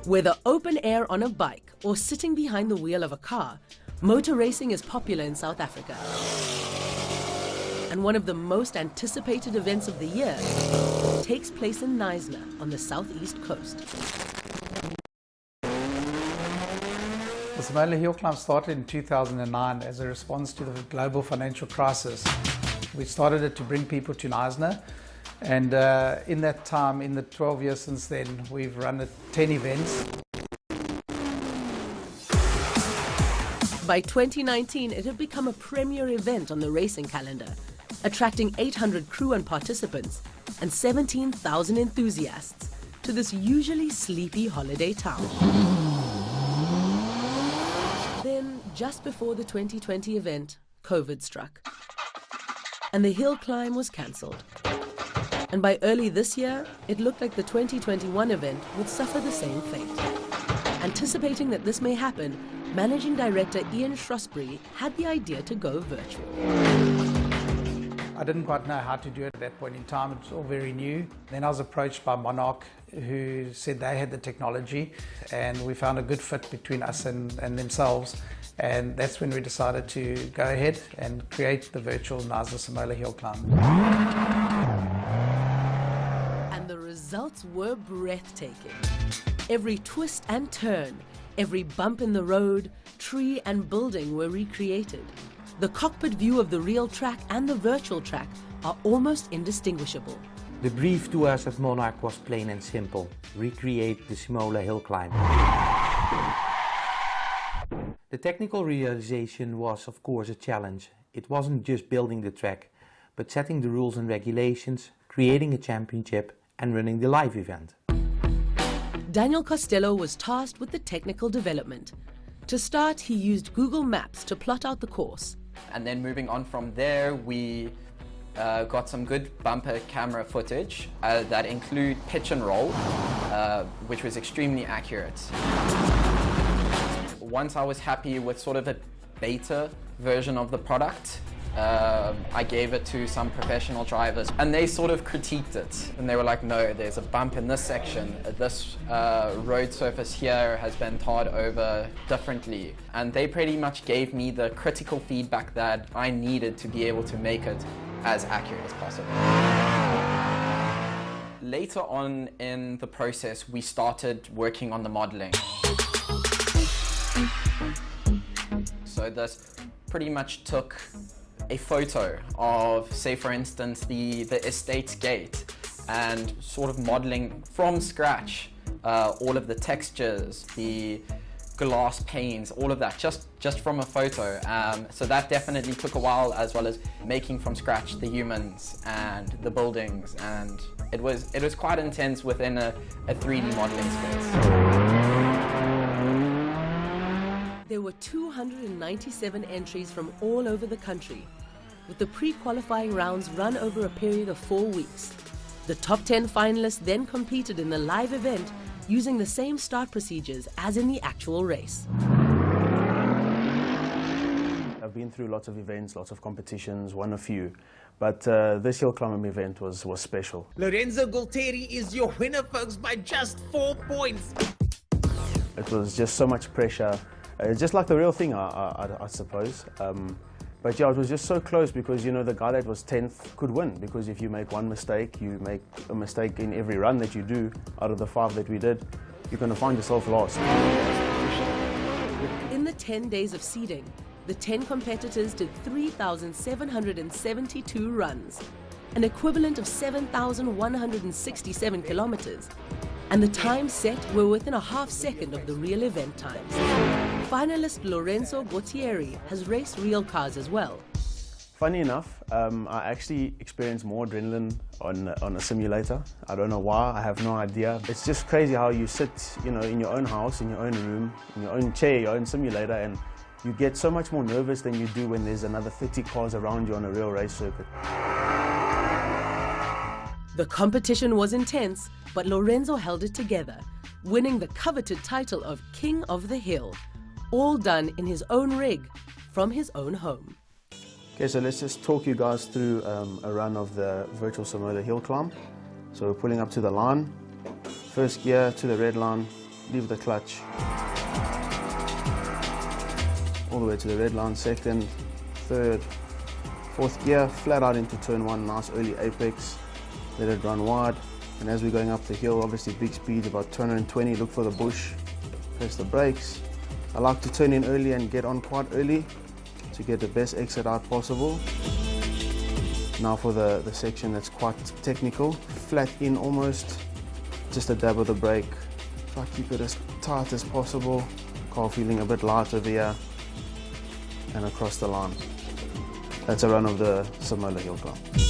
Whether open air on a bike or sitting behind the wheel of a car, motor racing is popular in South Africa. And one of the most anticipated events of the year takes place in Knysna on the southeast coast. The Simola Hillclimb started in 2009 as a response to the global financial crisis. We started it to bring people to Knysna, and in that time, in the 12 years since then, we've run 10 events. By 2019, it had become a premier event on the racing calendar, attracting 800 crew and participants and 17,000 enthusiasts to this usually sleepy holiday town. Then, just before the 2020 event, COVID struck, and the hill climb was cancelled. And by early this year, it looked like the 2021 event would suffer the same fate. Anticipating that this may happen, Managing Director Ian Shrewsbury had the idea to go virtual. I didn't quite know how to do it at that point in time. It was all very new. Then I was approached by Monarch, who said they had the technology, and we found a good fit between us and themselves. And that's when we decided to go ahead and create the Virtual Knysna Simola Hillclimb. And the results were breathtaking. Every twist and turn, every bump in the road, tree and building were recreated. The cockpit view of the real track and the virtual track are almost indistinguishable. The brief to us at Monarch was plain and simple: recreate the Simola Hillclimb. The technical realization was, of course, a challenge. It wasn't just building the track, but setting the rules and regulations, creating a championship and running the live event. Daniel Costello was tasked with the technical development. To start, he used Google Maps to plot out the course. And then moving on from there, we got some good bumper camera footage that include pitch and roll, which was extremely accurate. Once I was happy with sort of a beta version of the product, I gave it to some professional drivers, and they sort of critiqued it. And they were like, no, there's a bump in this section. This road surface here has been tarred over differently. And they pretty much gave me the critical feedback that I needed to be able to make it as accurate as possible. Later on in the process, we started working on the modeling. So this pretty much took a photo of, say for instance, the estate's gate, and sort of modeling from scratch all of the textures, the glass panes, all of that, just from a photo. So that definitely took a while, as well as making from scratch the humans and the buildings, and it was quite intense within a 3D modeling space. There were 297 entries from all over the country, with the pre-qualifying rounds run over a period of 4 weeks. The top 10 finalists then competed in the live event using the same start procedures as in the actual race. I've been through lots of events, lots of competitions, won a few, but this hill climbing event was special. Lorenzo Gualtieri is your winner, folks, by just 4 points. It was just so much pressure. Just like the real thing, I suppose. But yeah, it was just so close because, you know, the guy that was 10th could win, because if you make one mistake, you make a mistake in every run that you do. Out of the 5 that we did, you're going to find yourself lost. In the 10 days of seeding, the 10 competitors did 3,772 runs, an equivalent of 7,167 kilometers. And the times set were within a half second of the real event times. Finalist Lorenzo Gualtieri has raced real cars as well. Funny enough, I actually experienced more adrenaline on a simulator. I don't know why, I have no idea. It's just crazy how you sit, you know, in your own house, in your own room, in your own chair, your own simulator, and you get so much more nervous than you do when there's another 30 cars around you on a real race circuit. The competition was intense, but Lorenzo held it together, winning the coveted title of King of the Hill, all done in his own rig, from his own home. Okay, so let's just talk you guys through a run of the Virtual Simola Hillclimb. So we're pulling up to the line, first gear to the red line, leave the clutch. All the way to the red line, second, third, fourth gear, flat out into turn one, nice early apex, let it run wide. And as we're going up the hill, obviously big speed, about 220, look for the bush, press the brakes. I like to turn in early and get on quite early to get the best exit out possible. Now for the section that's quite technical, flat in almost, just a dab of the brake. Try to keep it as tight as possible. Car feeling a bit light over here, and across the line. That's a run of the Simola Hillclimb.